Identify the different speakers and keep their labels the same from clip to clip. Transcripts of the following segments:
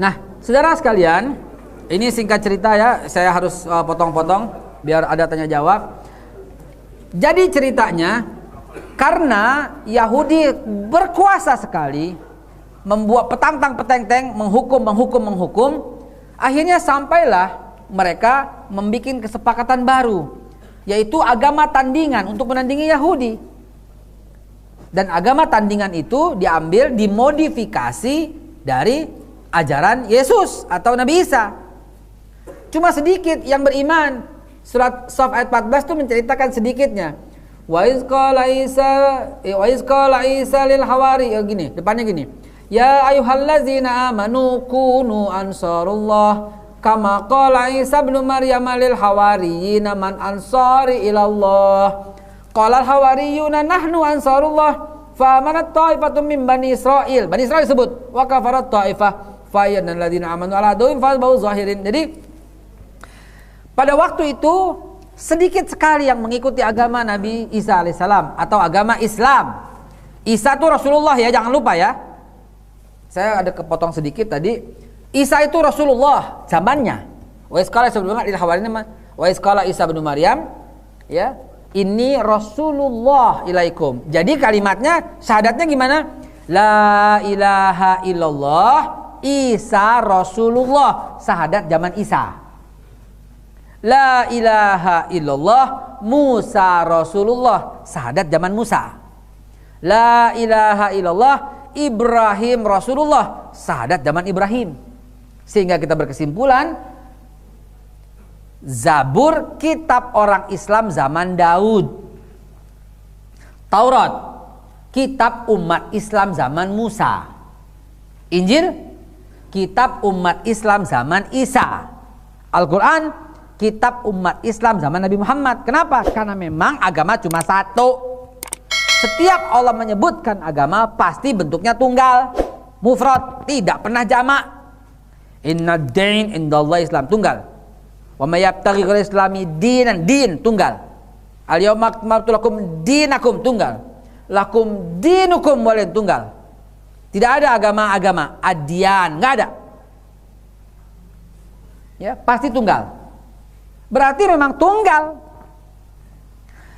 Speaker 1: Nah, saudara sekalian, ini singkat cerita ya, saya harus potong-potong biar ada tanya jawab. Jadi ceritanya, karena Yahudi berkuasa sekali, membuat petantang-petenteng, menghukum, akhirnya sampailah mereka membuat kesepakatan baru, yaitu agama tandingan untuk menandingi Yahudi. Dan agama tandingan itu diambil, dimodifikasi dari ajaran Yesus atau Nabi Isa. Cuma sedikit yang beriman. Surat Shaf ayat 14 itu menceritakan sedikitnya. Wa iz qala Isa lil hawari, gini, depannya gini. Ya ayyuhallazina amanu kunu ansarullah kama qala Isa ibn Maryam lil hawariyina man ansari ilallah. Qala al hawariyuna nahnu ansarullah fa amanat ta'ifatun min bani Israil. Bani Israil disebut wa kafarat ta'ifah fa ayyadalladzina amanu ala aduwwihim fasbau zahirin. Jadi pada waktu itu sedikit sekali yang mengikuti agama Nabi Isa alaihissalam atau agama Islam. Isa itu Rasulullah ya, jangan lupa ya. Saya ada kepotong sedikit tadi. Isa itu Rasulullah zamannya. Wa isqala sebelumnya lil hawariyina wa isqala Isa bin Maryam ya, ini Rasulullah ilaikum. Jadi kalimatnya, syahadatnya gimana? La ilaha illallah Isa Rasulullah. Syahadat zaman Isa. La ilaha illallah Musa Rasulullah. Syahadat zaman Musa. La ilaha illallah Ibrahim Rasulullah. Syahadat zaman Ibrahim. Sehingga kita berkesimpulan, Zabur kitab orang Islam zaman Daud. Taurat kitab umat Islam zaman Musa. Injil kitab umat Islam zaman Isa. Al-Quran kitab umat Islam zaman Nabi Muhammad. Kenapa? Karena memang agama cuma satu. Setiap Allah menyebutkan agama pasti bentuknya tunggal, mufrad, tidak pernah jamak. Inna din indallahi Islam, tunggal. Wa may yabtaghi ghairal islami dinan, din tunggal. Al yauma akmaltu lakum dinakum, tunggal. Lakum dinukum waliyad, tunggal. Tidak ada agama-agama adyan, nggak ada. Ya, pasti tunggal. Berarti memang tunggal.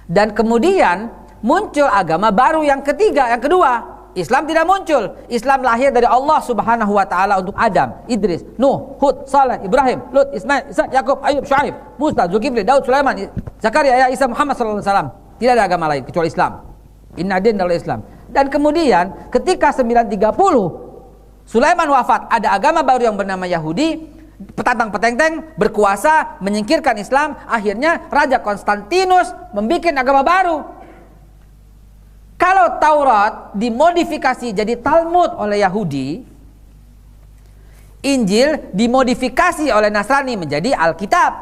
Speaker 1: Dan kemudian muncul agama baru yang ketiga, yang kedua. Islam tidak muncul. Islam lahir dari Allah Subhanahu wa taala untuk Adam, Idris, Nuh, Hud, Saleh, Ibrahim, Lut, Ismail, Isa, Yakub, Ayub, Syuaib, Musa, Zulkifli, Daud, Sulaiman, Zakaria, Isa, Muhammad sallallahu alaihi wasallam. Tidak ada agama lain kecuali Islam. Inna din adalah Islam. Dan kemudian ketika 930 Sulaiman wafat, ada agama baru yang bernama Yahudi. Petantang-petenteng berkuasa menyingkirkan Islam. Akhirnya Raja Konstantinus membuat agama baru. Kalau Taurat dimodifikasi jadi Talmud oleh Yahudi, Injil dimodifikasi oleh Nasrani menjadi Alkitab.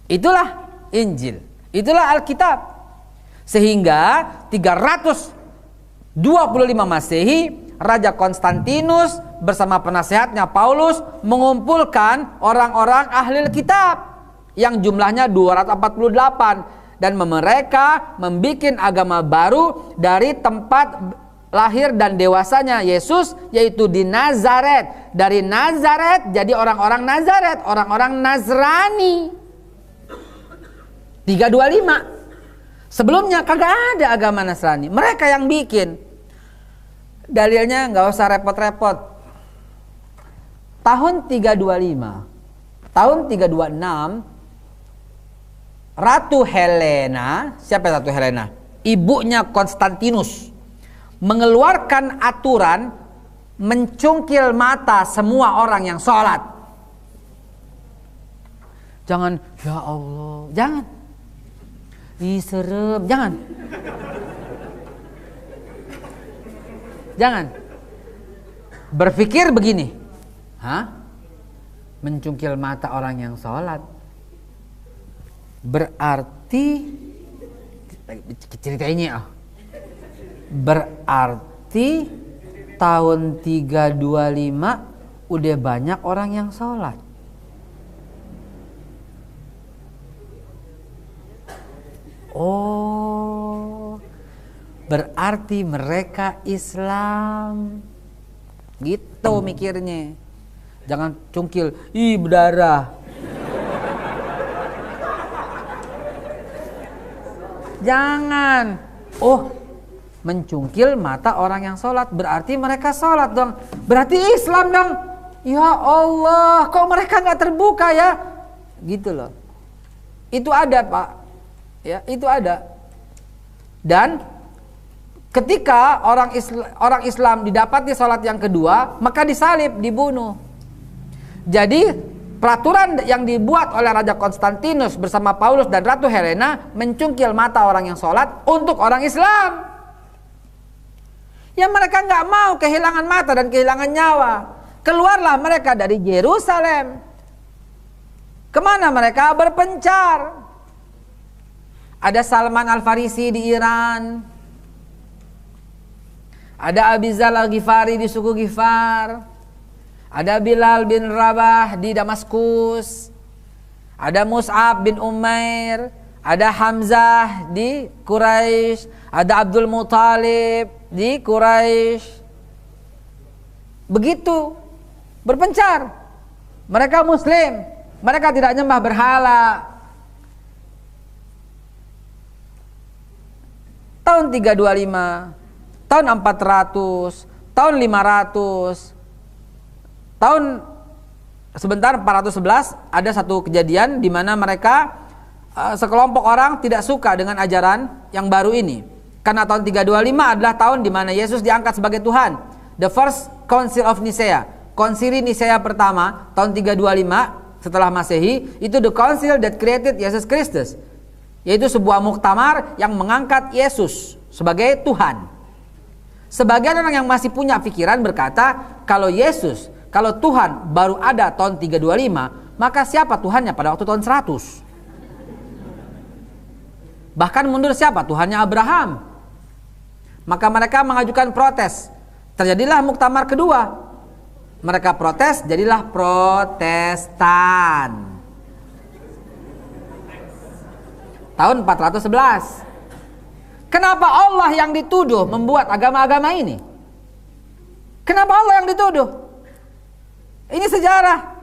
Speaker 1: Itulah Injil, itulah Alkitab. Sehingga 325 Masehi, Raja Konstantinus bersama penasehatnya Paulus mengumpulkan orang-orang ahli kitab yang jumlahnya 248, dan mereka membuat agama baru dari tempat lahir dan dewasanya Yesus, yaitu di Nazaret. Dari Nazaret jadi orang-orang Nazaret, orang-orang Nasrani. 325. Sebelumnya kagak ada agama Nasrani, mereka yang bikin. Dalilnya nggak usah repot-repot. Tahun 325, tahun 326, Ratu Helena, siapa Ratu Helena? Ibunya Konstantinus, mengeluarkan aturan mencungkil mata semua orang yang sholat. Jangan, ya Allah, jangan. Ih, serem, jangan. Jangan. Berpikir begini, mencungkil mata orang yang sholat. Berarti cerita ini berarti tahun 325 udah banyak orang yang sholat. Oh, berarti mereka Islam. Gitu mikirnya. Jangan cungkil, ih berdarah. Jangan. Oh, mencungkil mata orang yang sholat berarti mereka sholat dong. Berarti Islam dong. Ya Allah, kok mereka nggak terbuka ya? Gitu loh. Itu ada Pak. Ya, itu ada. Dan ketika orang Islam didapati sholat yang kedua, maka disalib, dibunuh. Jadi peraturan yang dibuat oleh Raja Konstantinus bersama Paulus dan Ratu Helena mencungkil mata orang yang sholat untuk orang Islam. Ya mereka nggak mau kehilangan mata dan kehilangan nyawa. Keluarlah mereka dari Yerusalem. Kemana mereka? Berpencar. Ada Salman Al-Farisi di Iran. Ada Abizal Al-Ghifari di suku Ghifar. Ada Bilal bin Rabah di Damaskus. Ada Mus'ab bin Umair. Ada Hamzah di Quraisy. Ada Abdul Muthalib di Quraisy. Begitu. Berpencar. Mereka Muslim. Mereka tidak nyembah berhala. Tahun 325, tahun 400, tahun 500, tahun sebentar 411 ada satu kejadian di mana mereka sekelompok orang tidak suka dengan ajaran yang baru ini. Karena tahun 325 adalah tahun di mana Yesus diangkat sebagai Tuhan. The first Council of Nicaea. Konsili Nicaea pertama tahun 325 setelah Masehi, itu the council that created Jesus Christus. Yaitu sebuah muktamar yang mengangkat Yesus sebagai Tuhan. Sebagian orang yang masih punya pikiran berkata, kalau Yesus, kalau Tuhan baru ada tahun 325, maka siapa Tuhannya pada waktu tahun 100? Bahkan mundur siapa? Tuhannya Abraham. Maka mereka mengajukan protes. Terjadilah muktamar kedua. Mereka protes, jadilah Protestan. Tahun 411. Kenapa Allah yang dituduh membuat agama-agama ini? Kenapa Allah yang dituduh? Ini sejarah.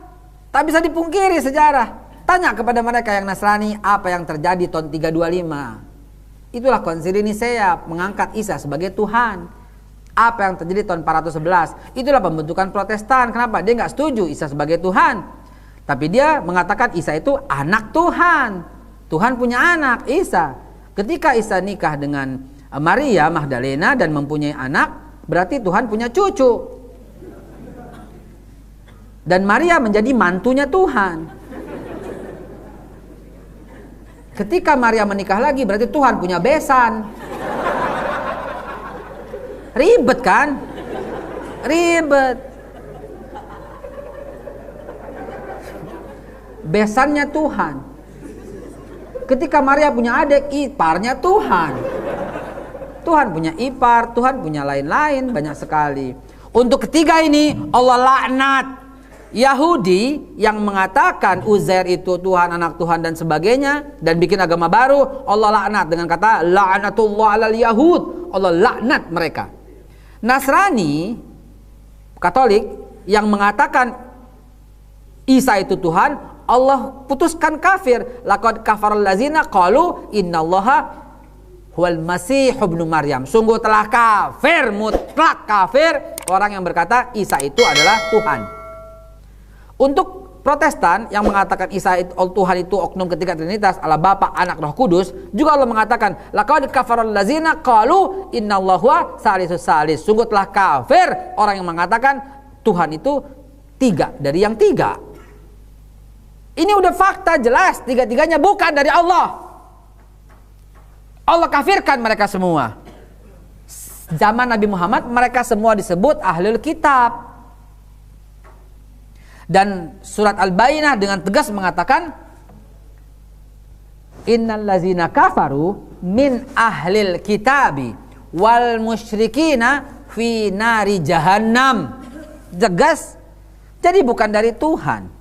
Speaker 1: Tak bisa dipungkiri sejarah. Tanya kepada mereka yang Nasrani apa yang terjadi tahun 325. Itulah Konsili Nicaea mengangkat Isa sebagai Tuhan. Apa yang terjadi tahun 411. Itulah pembentukan Protestan. Kenapa? Dia nggak setuju Isa sebagai Tuhan. Tapi dia mengatakan Isa itu anak Tuhan. Tuhan punya anak, Isa. Ketika Isa nikah dengan Maria Magdalena dan mempunyai anak, berarti Tuhan punya cucu. Dan Maria menjadi mantunya Tuhan. Ketika Maria menikah lagi, berarti Tuhan punya besan. Ribet kan? Ribet. Besannya Tuhan. Ketika Maria punya adik, iparnya Tuhan. Tuhan punya ipar, Tuhan punya lain-lain, banyak sekali. Untuk ketiga ini, Allah laknat. Yahudi yang mengatakan Uzair itu Tuhan, anak Tuhan dan sebagainya, dan bikin agama baru, Allah laknat dengan kata la'natullah alal yahud. Allah laknat mereka. Nasrani, Katolik, yang mengatakan Isa itu Tuhan, Allah putuskan kafir. Laqad kafarul ladzina qalu innallaha huwal masih ibnu Maryam. Sungguh telah kafir, mutlak kafir orang yang berkata Isa itu adalah Tuhan. Untuk Protestan yang mengatakan Isa itu Tuhan itu oknum ketiga Trinitas, Allah Bapa, Anak, Roh Kudus, juga Allah mengatakan laqad kafarul ladzina qalu innallaha salisus salis. Sungguh telah kafir orang yang mengatakan Tuhan itu tiga dari yang tiga. Ini udah fakta jelas, tiga-tiganya bukan dari Allah. Allah kafirkan mereka semua. Zaman Nabi Muhammad mereka semua disebut ahlul kitab. Dan surat Al-Bayyinah dengan tegas mengatakan innal ladzina kafaru min ahlil kitabi wal musyrikina fi nari jahannam. Tegas. Jadi bukan dari Tuhan.